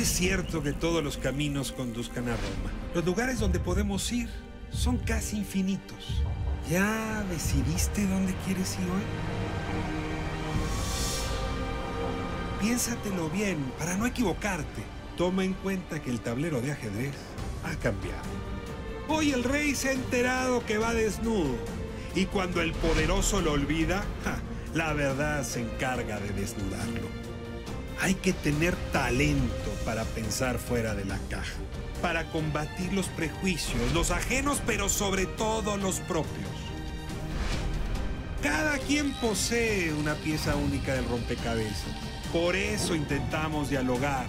es cierto que todos los caminos conduzcan a Roma. Los lugares donde podemos ir son casi infinitos. ¿Ya decidiste dónde quieres ir hoy? Piénsatelo bien para no equivocarte. Toma en cuenta que el tablero de ajedrez ha cambiado. Hoy el rey se ha enterado que va desnudo. Y cuando el poderoso lo olvida, la verdad se encarga de desnudarlo. Hay que tener talento para pensar fuera de la caja, para combatir los prejuicios, los ajenos, pero sobre todo los propios. Cada quien posee una pieza única del rompecabezas. Por eso intentamos dialogar,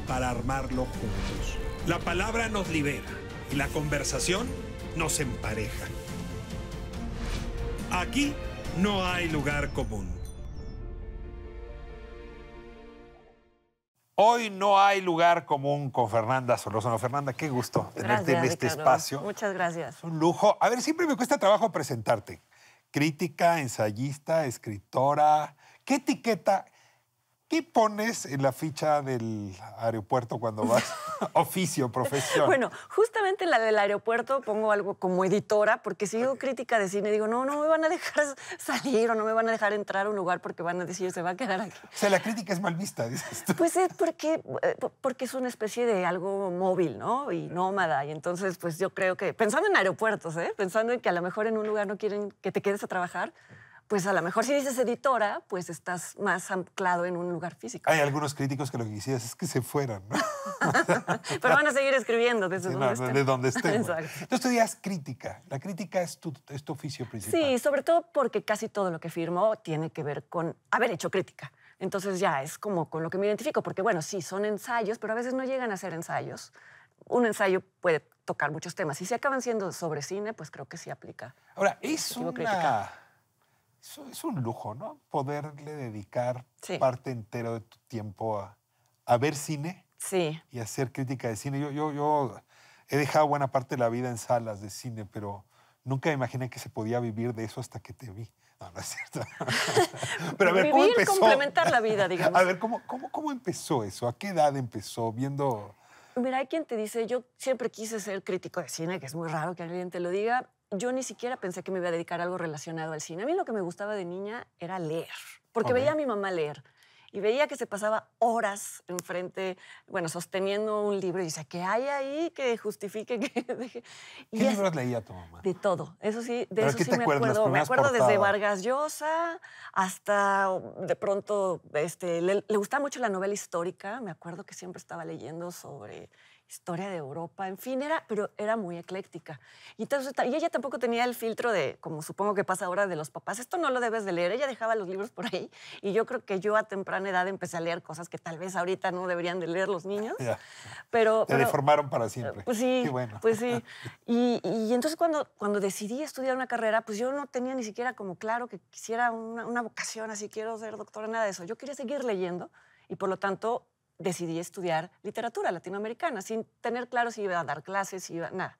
para armarlo juntos. La palabra nos libera y la conversación nos empareja. Aquí no hay lugar común. Hoy no hay lugar común con Fernanda Solórzano. Fernanda, qué gusto tenerte en este espacio. Muchas gracias. Es un lujo. A ver, siempre me cuesta trabajo presentarte. Crítica, ensayista, escritora. ¿Qué etiqueta, qué pones en la ficha del aeropuerto cuando vas? Oficio, profesión. Bueno, justamente en la del aeropuerto pongo algo como editora, porque si digo crítica de cine, digo, no me van a dejar salir o no me van a dejar entrar a un lugar porque van a decir, se va a quedar aquí. O sea, la crítica es mal vista, dices tú. Pues es porque es una especie de algo móvil, ¿no? Y nómada. Y entonces, pues yo creo que, pensando en aeropuertos, pensando en que a lo mejor en un lugar no quieren que te quedes a trabajar, pues a lo mejor si dices editora, pues estás más anclado en un lugar físico. Hay algunos críticos que lo que quisieran es que se fueran, ¿no? Pero van a seguir escribiendo desde donde estén. De donde estén. Exacto. Tú estudias crítica. La crítica es tu oficio principal. Sí, sobre todo porque casi todo lo que firmo tiene que ver con haber hecho crítica. Entonces ya es como con lo que me identifico, porque bueno, sí, son ensayos, pero a veces no llegan a ser ensayos. Un ensayo puede tocar muchos temas. Y si acaban siendo sobre cine, pues creo que sí aplica. Ahora, es un lujo, ¿no? Poderle dedicar parte entera de tu tiempo a ver cine y hacer crítica de cine. Yo he dejado buena parte de la vida en salas de cine, pero nunca me imaginé que se podía vivir de eso hasta que te vi. No, no es cierto. Pero a ver, ¿cómo empezó? Complementar la vida, digamos. A ver, ¿cómo empezó eso? ¿A qué edad empezó? Viendo... Mira, hay quien te dice, yo siempre quise ser crítico de cine, que es muy raro que alguien te lo diga. Yo ni siquiera pensé que me iba a dedicar a algo relacionado al cine. A mí lo que me gustaba de niña era leer, porque veía a mi mamá leer y veía que se pasaba horas enfrente, bueno, sosteniendo un libro y dice, ¿qué hay ahí que justifique que deje? ¿Qué libros leía tu mamá? De todo. Eso sí, de eso sí me acuerdas, acuerdo. Me acuerdo desde Vargas Llosa hasta de pronto le gustaba mucho la novela histórica. Me acuerdo que siempre estaba leyendo sobre historia de Europa, en fin, pero era muy ecléctica. Y ella tampoco tenía el filtro de, como supongo que pasa ahora, de los papás, esto no lo debes de leer. Ella dejaba los libros por ahí y yo creo que yo a temprana edad empecé a leer cosas que tal vez ahorita no deberían de leer los niños. Pero te deformaron para siempre. Pues sí, qué bueno. Pues sí. Y entonces cuando decidí estudiar una carrera, pues yo no tenía ni siquiera como claro que quisiera una vocación, así quiero ser doctora, nada de eso. Yo quería seguir leyendo y por lo tanto decidí estudiar literatura latinoamericana, sin tener claro si iba a dar clases, si iba... Nada.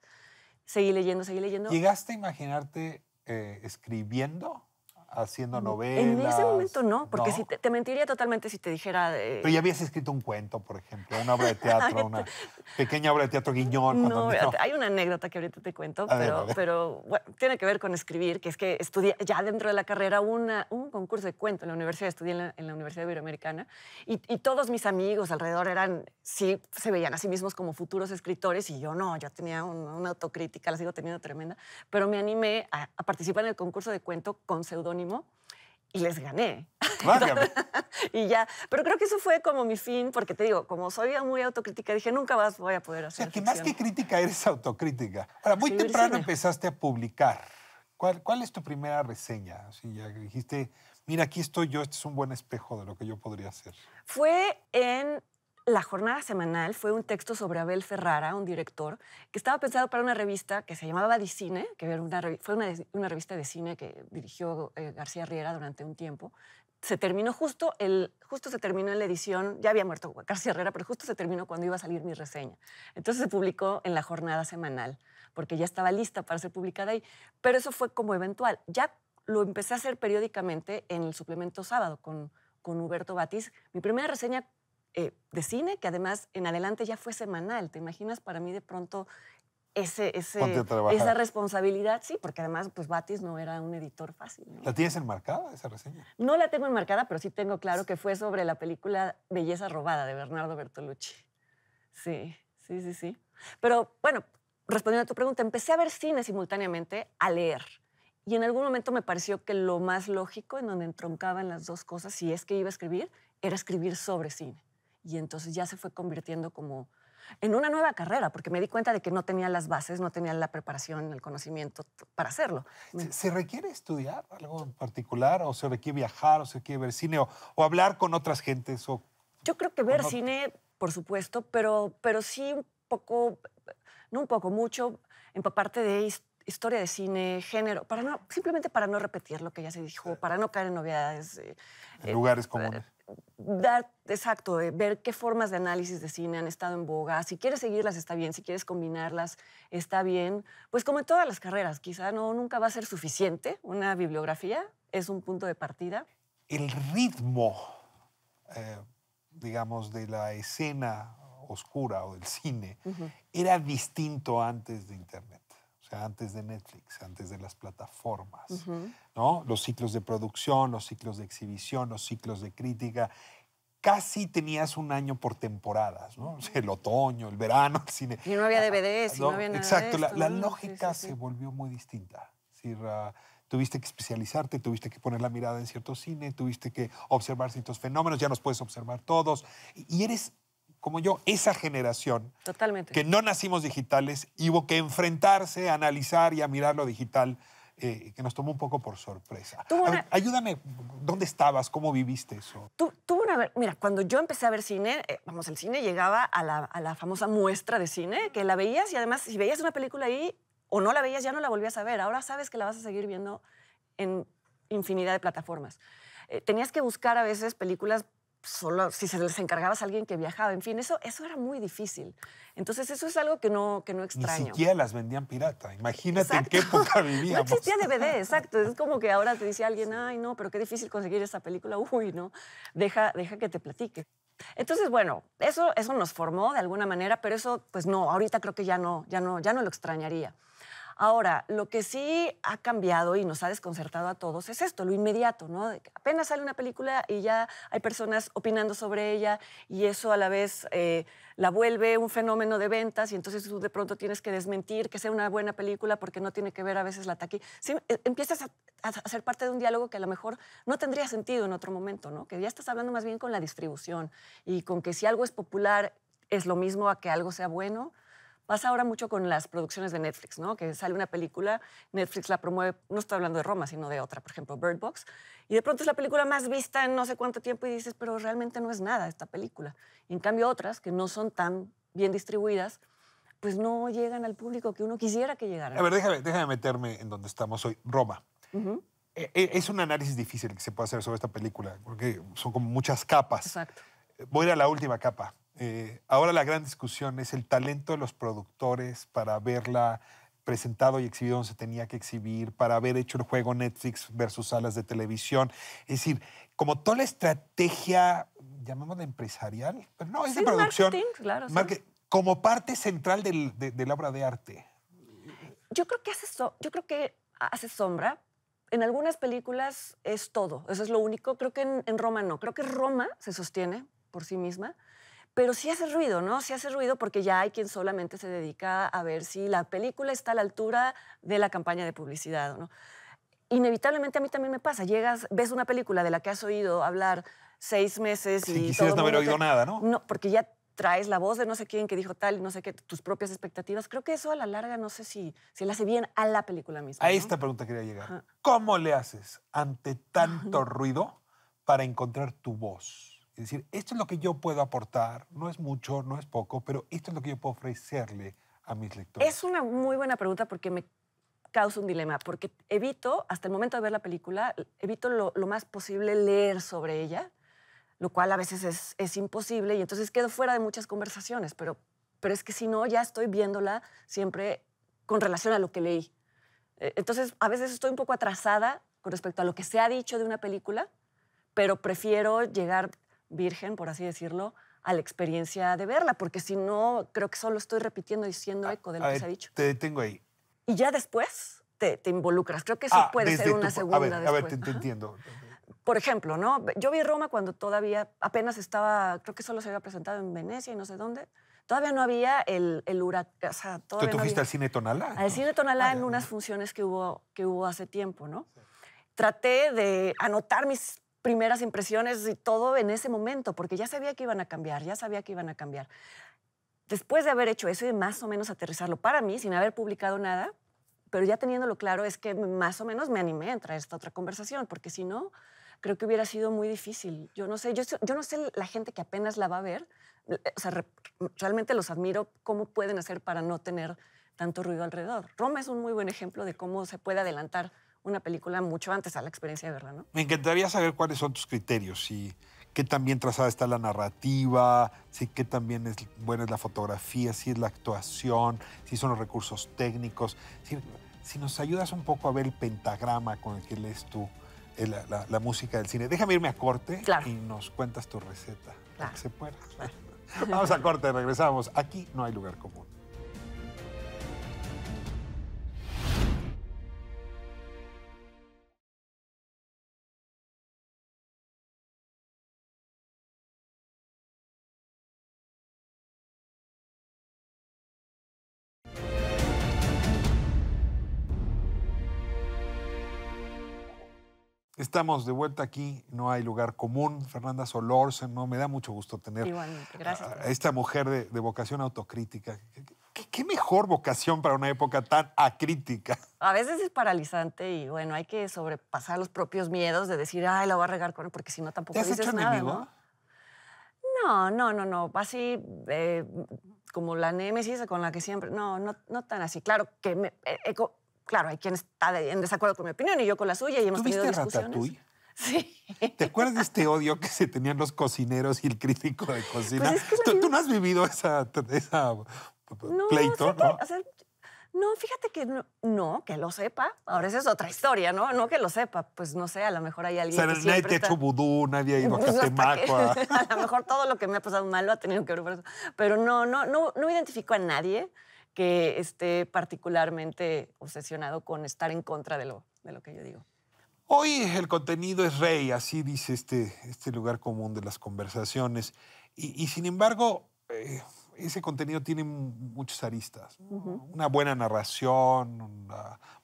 Seguí leyendo. ¿Llegaste a imaginarte escribiendo, haciendo novelas? En ese momento no, porque ¿no? Te mentiría totalmente si te dijera... Pero ya habías escrito un cuento, por ejemplo, una obra de teatro, una pequeña obra de teatro guiñón. No, hay una anécdota que ahorita te cuento, pero bueno, tiene que ver con escribir, que es que estudié ya dentro de la carrera un concurso de cuento en la universidad, estudié en la Universidad Iberoamericana, y todos mis amigos alrededor sí se veían a sí mismos como futuros escritores, y yo no, yo tenía una autocrítica, la sigo teniendo tremenda, pero me animé a participar en el concurso de cuento con seudónimo y les gané. Y ya, pero creo que eso fue como mi fin, porque te digo, como soy muy autocrítica, dije, nunca más voy a poder hacer que más que crítica eres autocrítica. Ahora, muy temprano empezaste a publicar. ¿Cuál es tu primera reseña? Así ya dijiste, mira, aquí estoy yo, este es un buen espejo de lo que yo podría hacer. Fue en La Jornada Semanal, fue un texto sobre Abel Ferrara, un director, que estaba pensado para una revista que se llamaba Dicine, que fue una revista de cine que dirigió García Riera durante un tiempo. Se terminó justo se terminó en la edición, ya había muerto García Riera, pero justo se terminó cuando iba a salir mi reseña. Entonces se publicó en La Jornada Semanal, porque ya estaba lista para ser publicada ahí. Pero eso fue como eventual. Ya lo empecé a hacer periódicamente en el suplemento Sábado con Huberto Batiz. Mi primera reseña de cine, que además en adelante ya fue semanal. ¿Te imaginas para mí de pronto esa responsabilidad? Sí, porque además pues Batis no era un editor fácil, ¿no? ¿La tienes enmarcada, esa reseña? No la tengo enmarcada, pero sí tengo claro que fue sobre la película Belleza robada de Bernardo Bertolucci. Sí, sí, sí, sí. Pero bueno, respondiendo a tu pregunta, empecé a ver cine simultáneamente, a leer. Y en algún momento me pareció que lo más lógico, en donde entroncaban las dos cosas, si es que iba a escribir, era escribir sobre cine. Y entonces ya se fue convirtiendo como en una nueva carrera, porque me di cuenta de que no tenía las bases, no tenía la preparación, el conocimiento para hacerlo. ¿Se requiere estudiar algo en particular? ¿O se requiere viajar? ¿O se requiere ver cine? ¿O hablar con otras gentes? Yo creo que ver cine, por supuesto, pero sí un poco, no un poco, mucho, empaparte de historia de cine, género, simplemente para no repetir lo que ya se dijo, para no caer en novedades. En lugares comunes. Exacto, ver qué formas de análisis de cine han estado en boga. Si quieres seguirlas, está bien. Si quieres combinarlas, está bien. Pues como en todas las carreras, quizá nunca va a ser suficiente una bibliografía. Es un punto de partida. El ritmo, digamos, de la escena oscura o del cine era distinto antes de Internet. O sea, antes de Netflix, antes de las plataformas, ¿no? Los ciclos de producción, los ciclos de exhibición, los ciclos de crítica. Casi tenías un año por temporadas, ¿no? O sea, el otoño, el verano, el cine. Y no había DVDs, ¿no? No había nada. Exacto, de esto, la lógica se volvió muy distinta. Es decir, tuviste que especializarte, tuviste que poner la mirada en cierto cine, tuviste que observar ciertos fenómenos, ya los puedes observar todos. Y eres, como yo, esa generación totalmente que no nacimos digitales y hubo que enfrentarse, a analizar y a mirar lo digital, que nos tomó un poco por sorpresa. Ayúdame, ¿dónde estabas? ¿Cómo viviste eso? Mira, cuando yo empecé a ver cine, el cine llegaba a la famosa muestra de cine, que la veías y además si veías una película ahí o no la veías, ya no la volvías a ver. Ahora sabes que la vas a seguir viendo en infinidad de plataformas. Tenías que buscar a veces películas solo si se les encargabas a alguien que viajaba. En fin, eso era muy difícil. Entonces, eso es algo que no extraño. Ni siquiera las vendían pirata. Imagínate en qué época vivíamos. No existía DVD, exacto. Es como que ahora te dice alguien, ay, no, pero qué difícil conseguir esa película. Uy, no, deja que te platique. Entonces, bueno, eso nos formó de alguna manera, pero eso, pues no, ahorita creo que ya no lo extrañaría. Ahora, lo que sí ha cambiado y nos ha desconcertado a todos es esto, lo inmediato, ¿no? Apenas sale una película y ya hay personas opinando sobre ella y eso a la vez la vuelve un fenómeno de ventas y entonces tú de pronto tienes que desmentir que sea una buena película porque no tiene que ver a veces la taquilla. Sí, empiezas a ser parte de un diálogo que a lo mejor no tendría sentido en otro momento, ¿no? Que ya estás hablando más bien con la distribución y con que si algo es popular es lo mismo a que algo sea bueno. Pasa ahora mucho con las producciones de Netflix, ¿no? Que sale una película, Netflix la promueve, no estoy hablando de Roma, sino de otra, por ejemplo, Bird Box, y de pronto es la película más vista en no sé cuánto tiempo y dices, pero realmente no es nada esta película. Y en cambio otras, que no son tan bien distribuidas, pues no llegan al público que uno quisiera que llegaran. A ver, déjame meterme en donde estamos hoy, Roma. Es un análisis difícil que se puede hacer sobre esta película, porque son como muchas capas. Exacto. Voy a ir a la última capa. Ahora la gran discusión es el talento de los productores para haberla presentado y exhibido donde se tenía que exhibir, para haber hecho el juego Netflix versus salas de televisión. Es decir, como toda la estrategia, llamémosla empresarial, pero no, es de producción. Marketing, claro. Como parte central de la obra de arte. Yo creo que hace sombra. En algunas películas es todo, eso es lo único. Creo que en Roma no. Creo que Roma se sostiene por sí misma. Pero sí hace ruido, ¿no? Sí hace ruido porque ya hay quien solamente se dedica a ver si la película está a la altura de la campaña de publicidad, ¿no? Inevitablemente a mí también me pasa. Ves una película de la que has oído hablar 6 meses y quisieras no haber oído nada, ¿no? No, porque ya traes la voz de no sé quién que dijo tal y no sé qué, tus propias expectativas. Creo que eso a la larga no sé si le hace bien a la película misma. A esta pregunta quería llegar. ¿Cómo le haces ante tanto ruido para encontrar tu voz? Es decir, esto es lo que yo puedo aportar, no es mucho, no es poco, pero esto es lo que yo puedo ofrecerle a mis lectores. Es una muy buena pregunta porque me causa un dilema, porque evito, hasta el momento de ver la película, evito lo más posible leer sobre ella, lo cual a veces es imposible y entonces quedo fuera de muchas conversaciones, pero es que si no, ya estoy viéndola siempre con relación a lo que leí. Entonces, a veces estoy un poco atrasada con respecto a lo que se ha dicho de una película, pero prefiero llegar virgen, por así decirlo, a la experiencia de verla, porque si no, creo que solo estoy repitiendo y siendo eco de lo que se ha dicho. Te detengo ahí. Y ya después te involucras. Creo que eso puede ser una segunda después. A ver, te entiendo. Por ejemplo, ¿no? Yo vi Roma cuando todavía apenas estaba, creo que solo se había presentado en Venecia y no sé dónde. Todavía no había el huracán. O sea, ¿Tú fuiste al Cine Tonalá? Al Cine Tonalá en unas funciones que hubo hace tiempo, ¿no? Sí. Traté de anotar mis primeras impresiones y todo en ese momento, porque ya sabía que iban a cambiar, Después de haber hecho eso y de más o menos aterrizarlo para mí, sin haber publicado nada, pero ya teniéndolo claro, es que más o menos me animé a entrar a esta otra conversación, porque si no, creo que hubiera sido muy difícil. Yo no sé la gente que apenas la va a ver, o sea, realmente los admiro cómo pueden hacer para no tener tanto ruido alrededor. Roma es un muy buen ejemplo de cómo se puede adelantar una película mucho antes a la experiencia de verla, ¿no? Me encantaría saber cuáles son tus criterios, y qué tan bien trazada está la narrativa, si qué tan bien buena es la fotografía, si es la actuación, si son los recursos técnicos. Si nos ayudas un poco a ver el pentagrama con el que lees tú la música del cine. Déjame irme a corte y nos cuentas tu receta. Claro. Que se pueda. Claro. Vamos a corte, regresamos. Aquí no hay lugar común. Estamos de vuelta aquí, no hay lugar común. Fernanda Solórzano, me da mucho gusto tener a esta mujer de vocación autocrítica. ¿Qué mejor vocación para una época tan acrítica? A veces es paralizante y bueno, hay que sobrepasar los propios miedos de decir, ay, la voy a regar con él, porque si no tampoco dices nada. ¿Te has hecho enemigo? No. Así como la némesis con la que siempre. No tan así. Claro que claro, hay quien está en desacuerdo con mi opinión y yo con la suya y hemos tenido discusiones. Ratatouille? Sí. ¿Te acuerdas de este odio que se tenían los cocineros y el crítico de cocina? Pues es que ¿Tú no has vivido esa pleito, ¿no? No, fíjate que no, que lo sepa. Ahora esa es otra historia, ¿no? No que lo sepa. Pues no sé, a lo mejor hay alguien que nadie te ha hecho vudú, nadie ha ido a Catemaco. A lo mejor todo lo que me ha pasado malo ha tenido que ver por eso. Pero no identifico a nadie que esté particularmente obsesionado con estar en contra de lo que yo digo. Hoy el contenido es rey, así dice este lugar común de las conversaciones. Y sin embargo, ese contenido tiene muchas aristas, ¿no? Una buena narración,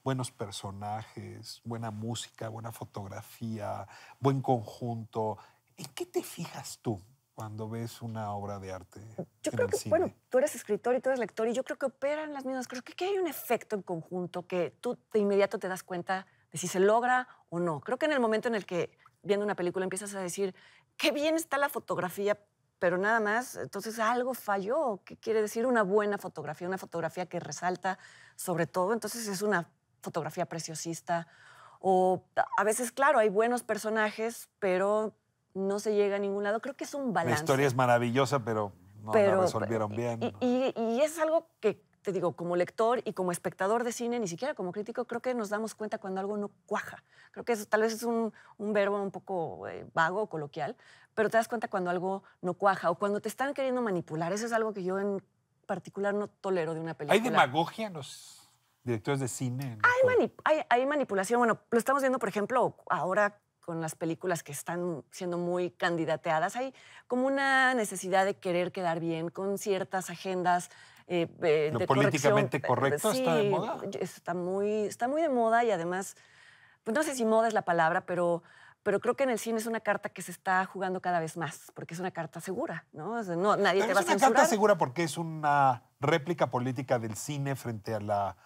buenos personajes, buena música, buena fotografía, buen conjunto. ¿En qué te fijas tú cuando ves una obra de arte yo creo que, cine? Bueno, tú eres escritor y tú eres lector y yo creo que operan las mismas cosas. Creo que hay un efecto en conjunto que tú de inmediato te das cuenta de si se logra o no. Creo que en el momento en el que viendo una película empiezas a decir qué bien está la fotografía, pero nada más, entonces algo falló. ¿Qué quiere decir una buena fotografía? Una fotografía que resalta sobre todo, entonces es una fotografía preciosista. O a veces, claro, hay buenos personajes, pero no se llega a ningún lado. Creo que es un balance. La historia es maravillosa, pero no la resolvieron bien. Y es algo que, te digo, como lector y como espectador de cine, ni siquiera como crítico, creo que nos damos cuenta cuando algo no cuaja. Creo que eso tal vez es un verbo un poco vago o coloquial, pero te das cuenta cuando algo no cuaja o cuando te están queriendo manipular. Eso es algo que yo en particular no tolero de una película. ¿Hay demagogia en los directores de cine? Hay manipulación. Bueno, lo estamos viendo, por ejemplo, ahora con las películas que están siendo muy candidateadas. Hay como una necesidad de querer quedar bien con ciertas agendas ¿Lo políticamente correcto está de moda? Está muy de moda y además, pues no sé si moda es la palabra, pero creo que en el cine es una carta que se está jugando cada vez más, porque es una carta segura, ¿no? O sea, nadie te va a censurar. Es una carta segura porque es una réplica política del cine frente a la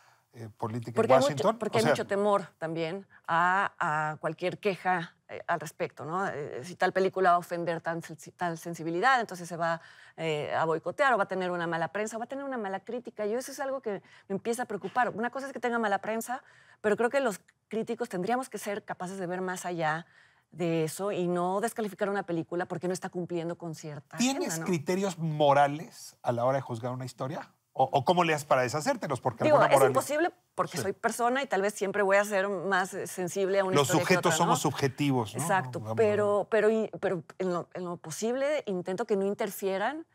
política en Washington. Porque hay mucho temor también a cualquier queja al respecto, ¿no? Si tal película va a ofender tal sensibilidad, entonces se va a boicotear o va a tener una mala prensa o va a tener una mala crítica. Yo eso es algo que me empieza a preocupar. Una cosa es que tenga mala prensa, pero creo que los críticos tendríamos que ser capaces de ver más allá de eso y no descalificar una película porque no está cumpliendo con cierta ¿Tienes agenda, ¿no? criterios morales a la hora de juzgar una historia? ¿O cómo le haces para deshacértelos? Porque Digo, alguna es moral... imposible porque soy persona y tal vez siempre voy a ser más sensible a una Los historia que sujetos otra, ¿no? somos subjetivos, ¿no? Exacto, No, pero en lo posible intento que no interfieran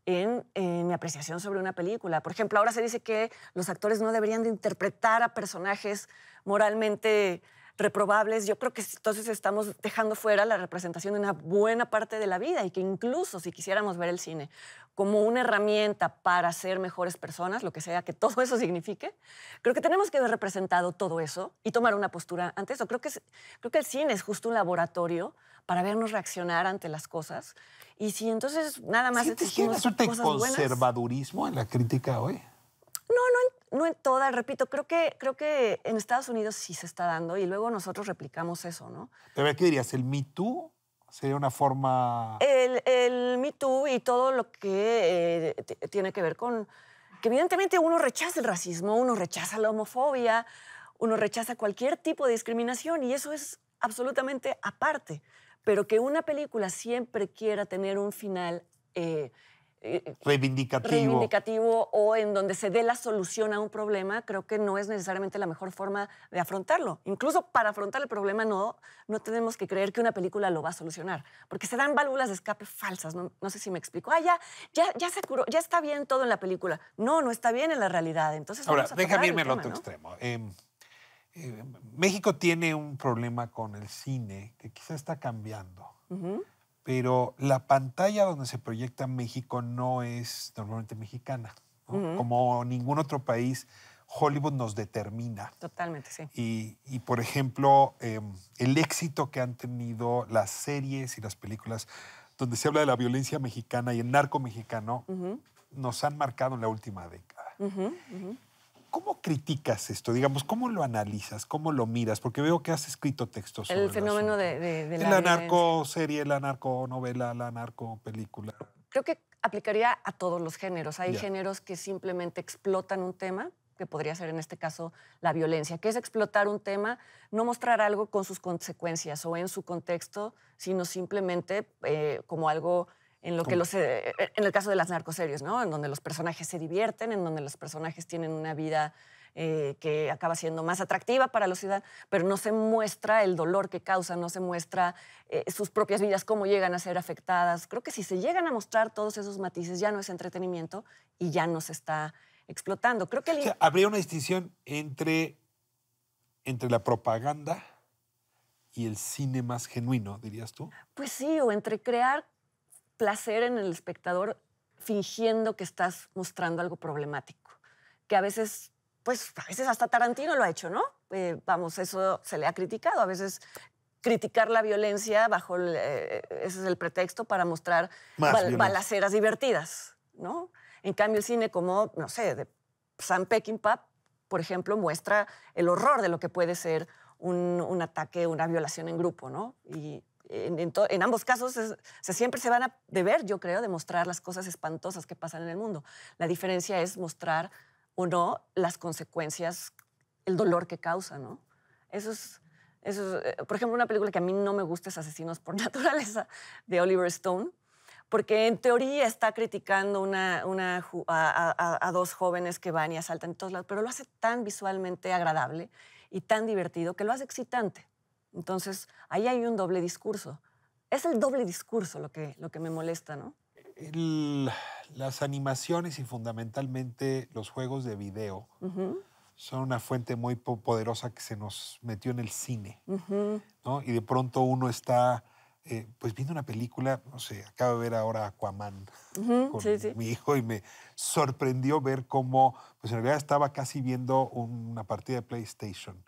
en mi apreciación sobre una película. Por ejemplo, ahora se dice que los actores no deberían de interpretar a personajes moralmente reprobables. Yo creo que entonces estamos dejando fuera la representación de una buena parte de la vida y que incluso si quisiéramos ver el cine como una herramienta para ser mejores personas, lo que sea que todo eso signifique, creo que tenemos que haber representado todo eso y tomar una postura ante eso. Creo que el cine es justo un laboratorio para vernos reaccionar ante las cosas. Y si entonces nada más ¿Sientes que hay decimos un cosas buenas... conservadurismo en la crítica hoy? No en todas, repito, creo que en Estados Unidos sí se está dando y luego nosotros replicamos eso, ¿no? Pero ¿qué dirías? ¿El Me Too sería una forma...? El Me Too y todo lo que tiene que ver con que evidentemente uno rechaza el racismo, uno rechaza la homofobia, uno rechaza cualquier tipo de discriminación y eso es absolutamente aparte. Pero que una película siempre quiera tener un final reivindicativo o en donde se dé la solución a un problema, creo que no es necesariamente la mejor forma de afrontarlo. Incluso para afrontar el problema no tenemos que creer que una película lo va a solucionar, porque se dan válvulas de escape falsas. No sé si me explico. Ya se curó, ya está bien todo en la película. No está bien en la realidad. Entonces Ahora, vamos a déjame tocar el irme al tema, otro ¿no? extremo. México tiene un problema con el cine que quizá está cambiando. Pero la pantalla donde se proyecta México no es normalmente mexicana, ¿no? Como ningún otro país, Hollywood nos determina. Totalmente, sí. Y por ejemplo, el éxito que han tenido las series y las películas donde se habla de la violencia mexicana y el narco mexicano nos han marcado en la última década. ¿Cómo criticas esto? Digamos, ¿cómo lo analizas? ¿Cómo lo miras? Porque veo que has escrito textos sobre El fenómeno asunto. de La narcoserie, la narconovela, la narcopelícula. Creo que aplicaría a todos los géneros. Hay Ya. géneros que simplemente explotan un tema, que podría ser en este caso la violencia, que es explotar un tema, no mostrar algo con sus consecuencias o en su contexto, sino simplemente como algo en lo que en el caso de las narcoseries, ¿no? En donde los personajes se divierten, en donde los personajes tienen una vida que acaba siendo más atractiva para la ciudad, pero no se muestra el dolor que causan, no se muestra sus propias vidas, cómo llegan a ser afectadas. Creo que si se llegan a mostrar todos esos matices, ya no es entretenimiento y ya no se está explotando. Creo que O sea, habría una distinción entre la propaganda y el cine más genuino, dirías tú. pues sí, o entre crear placer en el espectador fingiendo que estás mostrando algo problemático, que a veces hasta Tarantino lo ha hecho, ¿no? Vamos, eso se le ha criticado. A veces criticar la violencia ese es el pretexto para mostrar balaceras divertidas, ¿no? En cambio, el cine como, no sé, de Sam Peckinpah, por ejemplo, muestra el horror de lo que puede ser un ataque, una violación en grupo, ¿no? Y en ambos casos siempre se van a deber, yo creo, de mostrar las cosas espantosas que pasan en el mundo. La diferencia es mostrar o no las consecuencias, el dolor que causa, ¿no? Por ejemplo, una película que a mí no me gusta es Asesinos por Naturaleza, de Oliver Stone, porque en teoría está criticando a dos jóvenes que van y asaltan en todos lados, pero lo hace tan visualmente agradable y tan divertido que lo hace excitante. Entonces, ahí hay un doble discurso. Es el doble discurso lo que me molesta, ¿no? Las animaciones y fundamentalmente los juegos de video son una fuente muy poderosa que se nos metió en el cine, ¿no? Y de pronto uno está pues viendo una película, no sé, acabo de ver ahora Aquaman con mi hijo y me sorprendió ver cómo, pues en realidad estaba casi viendo una partida de PlayStation.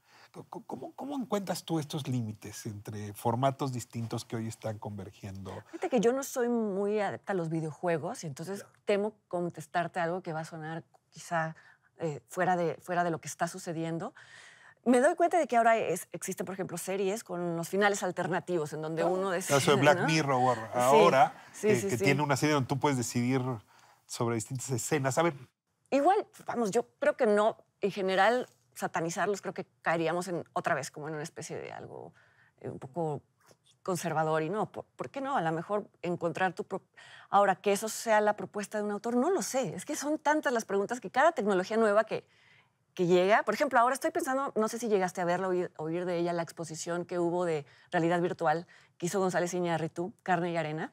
¿Cómo encuentras tú estos límites entre formatos distintos que hoy están convergiendo? Fíjate que yo no soy muy adepta a los videojuegos y entonces temo contestarte algo que va a sonar quizá fuera de lo que está sucediendo. Me doy cuenta de que ahora existen, por ejemplo, series con los finales alternativos en donde uno decide, Eso de Black ¿no? Mirror ahora, que sí. tiene una serie donde tú puedes decidir sobre distintas escenas. A ver, igual, vamos, yo creo que no, en general, satanizarlos, creo que caeríamos otra vez como en una especie de algo un poco conservador y no, ¿por qué no? A lo mejor encontrar Ahora, que eso sea la propuesta de un autor, no lo sé. Es que son tantas las preguntas que cada tecnología nueva que llega. Por ejemplo, ahora estoy pensando, no sé si llegaste a verla, oír de ella, la exposición que hubo de realidad virtual que hizo González Iñárritu, Carne y Arena,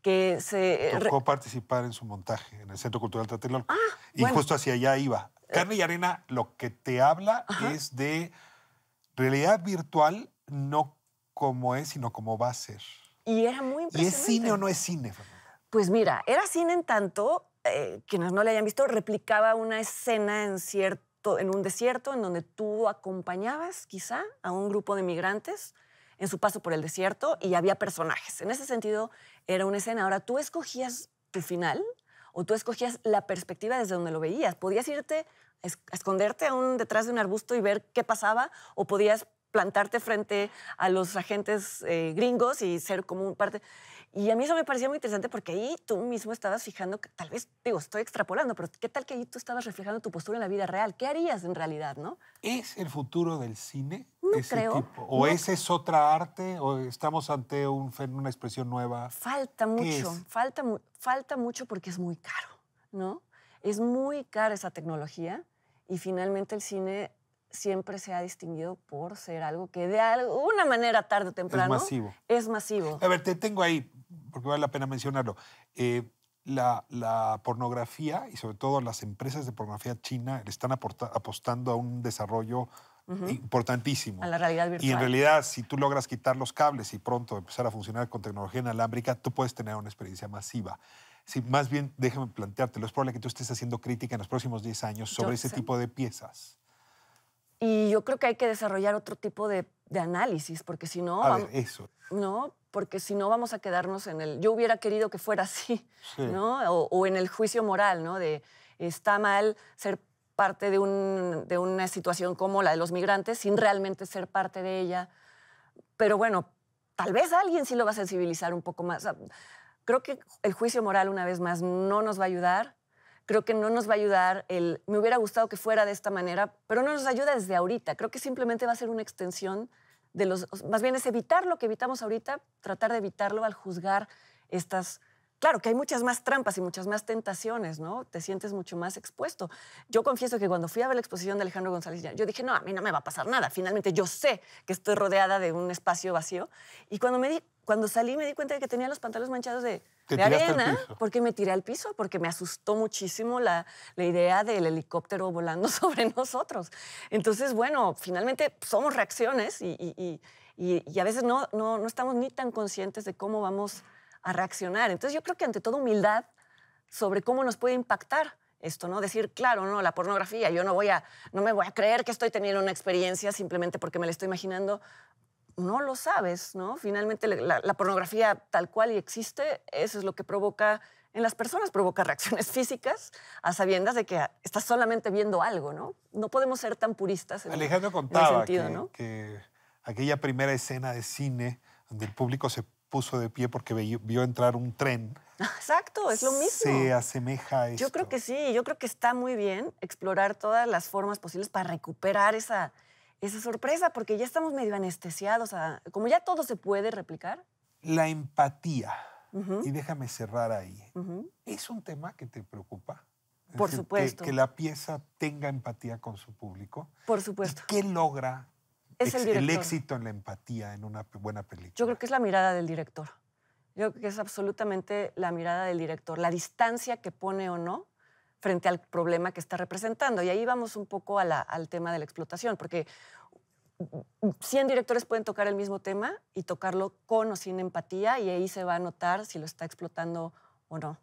que se... Tocó participar en su montaje en el Centro Cultural Tlatelolco. Y bueno. justo hacia allá iba. Carne y Arena lo que te habla es de realidad virtual, no como es, sino como va a ser. Y era muy impresionante. ¿Y es cine o no es cine, Fernanda? Pues mira, era cine en tanto, quienes no le hayan visto, replicaba una escena en un desierto en donde tú acompañabas quizá a un grupo de migrantes en su paso por el desierto y había personajes. En ese sentido, era una escena. Ahora, tú escogías tu final o tú escogías la perspectiva desde donde lo veías. Podías irte a esconderte detrás de un arbusto y ver qué pasaba, o podías plantarte frente a los agentes gringos y ser como un parte... Y a mí eso me parecía muy interesante porque ahí tú mismo estabas fijando, que tal vez, digo, estoy extrapolando, pero ¿qué tal que ahí tú estabas reflejando tu postura en la vida real? ¿Qué harías en realidad, no? ¿Es el futuro del cine? No ese creo. Tipo? ¿O esa es otra arte? ¿O estamos ante una expresión nueva? Falta mucho, falta mucho porque es muy caro, ¿no? Es muy cara esa tecnología y finalmente el cine siempre se ha distinguido por ser algo que de alguna manera, tarde o temprano... Es masivo. Es masivo. A ver, te tengo ahí, porque vale la pena mencionarlo. La pornografía, y sobre todo las empresas de pornografía china, le están apostando a un desarrollo importantísimo. A la realidad virtual. Y en realidad, si tú logras quitar los cables y pronto empezar a funcionar con tecnología inalámbrica, tú puedes tener una experiencia masiva. Sí, más bien, déjame planteártelo. Es probable que tú estés haciendo crítica en los próximos 10 años sobre ese tipo de piezas. Y yo creo que hay que desarrollar otro tipo de análisis, porque si no... A ver, eso. No, porque si no vamos a quedarnos en el... Yo hubiera querido que fuera así, ¿no? O en el juicio moral, ¿no? De está mal ser parte de una situación como la de los migrantes sin realmente ser parte de ella. Pero bueno, tal vez alguien sí lo va a sensibilizar un poco más. O sea, creo que el juicio moral, una vez más, no nos va a ayudar. Creo que no nos va a ayudar me hubiera gustado que fuera de esta manera, pero no nos ayuda desde ahorita. Creo que simplemente va a ser una extensión de más bien es evitar lo que evitamos ahorita, tratar de evitarlo al juzgar estas... Claro que hay muchas más trampas y muchas más tentaciones, ¿no? Te sientes mucho más expuesto. Yo confieso que cuando fui a ver la exposición de Alejandro González, yo dije, no, a mí no me va a pasar nada. Finalmente yo sé que estoy rodeada de un espacio vacío. Y cuando salí me di cuenta de que tenía los pantalones manchados de arena, porque me tiré al piso, porque me asustó muchísimo la idea del helicóptero volando sobre nosotros. Entonces, bueno, finalmente somos reacciones y a veces no estamos ni tan conscientes de cómo vamos a reaccionar. Entonces yo creo que ante toda humildad sobre cómo nos puede impactar esto, ¿no? Decir, claro, no, la pornografía, yo no me voy a creer que estoy teniendo una experiencia simplemente porque me la estoy imaginando. No lo sabes, ¿no? Finalmente la pornografía tal cual y existe, eso es lo que provoca en las personas, provoca reacciones físicas a sabiendas de que estás solamente viendo algo, ¿no? No podemos ser tan puristas en Alejandro contaba en ese sentido, ¿no? que aquella primera escena de cine donde el público se puso de pie porque vio entrar un tren. Exacto, es lo mismo. Se asemeja a esto. Yo creo que sí, yo creo que está muy bien explorar todas las formas posibles para recuperar esa sorpresa, porque ya estamos medio anestesiados. Como ya todo se puede replicar. La empatía, y déjame cerrar ahí, ¿es un tema que te preocupa? Por supuesto. Que la pieza tenga empatía con su público. Por supuesto. ¿Y qué logra es el éxito en la empatía en una buena película? Yo creo que es la mirada del director. Yo creo que es absolutamente la mirada del director, la distancia que pone o no frente al problema que está representando. Y ahí vamos un poco al tema de la explotación, porque 100 directores pueden tocar el mismo tema y tocarlo con o sin empatía, y ahí se va a notar si lo está explotando o no.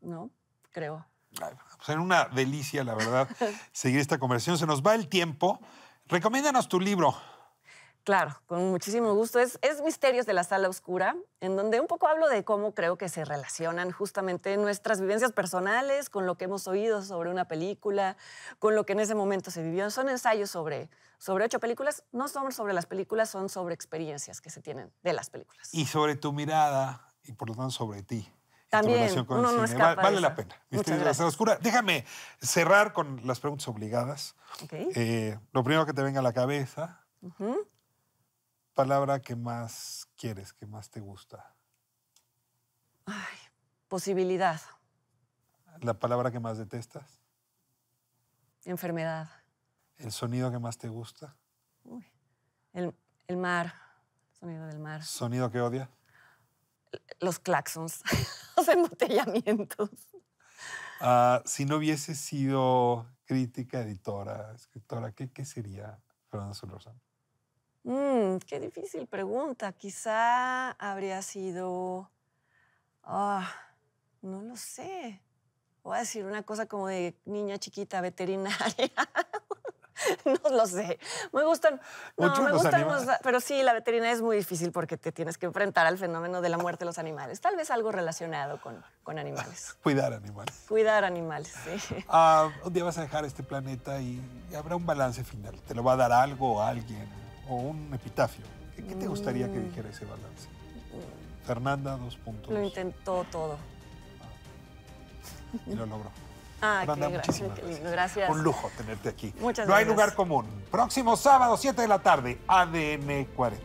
¿No? Creo. Pues en una delicia, la verdad, seguir esta conversación. Se nos va el tiempo. Recomiéndanos tu libro. Claro, con muchísimo gusto. Es Misterios de la Sala Oscura, en donde un poco hablo de cómo creo que se relacionan justamente nuestras vivencias personales con lo que hemos oído sobre una película, con lo que en ese momento se vivió. Son ensayos sobre 8 películas. No son sobre las películas, son sobre experiencias que se tienen de las películas. Y sobre tu mirada y por lo tanto sobre ti. También, uno no escapa Vale de la esa. pena. Muchas Misterios de la Sala Oscura. Déjame cerrar con las preguntas obligadas. Okay. Lo primero que te venga a la cabeza. palabra que más quieres, que más te gusta. Ay, posibilidad. La palabra que más detestas. Enfermedad. El sonido que más te gusta. Uy, el mar. El sonido del mar. Sonido que odias. Los claxons. Los embotellamientos. Si no hubiese sido crítica, editora, escritora, ¿qué sería Fernanda Solórzano? Qué difícil pregunta. Quizá habría sido... no lo sé. Voy a decir una cosa como de niña chiquita veterinaria. No lo sé. Me gustan... Mucho me los gustan animales. pero sí, la veterinaria es muy difícil porque te tienes que enfrentar al fenómeno de la muerte de los animales. Tal vez algo relacionado con animales. Cuidar animales. Cuidar animales, sí. Un día vas a dejar este planeta y habrá un balance final. Te lo va a dar algo o alguien, o un epitafio. ¿Qué te gustaría que dijera ese balance? Fernanda, 2 puntos. Lo intentó todo. Y lo logró. Fernanda, Fernanda, muchísimas qué lindo, gracias. gracias. Un lujo tenerte aquí. Muchas No hay gracias. lugar común. Próximo sábado, 7 de la tarde, ADN 40.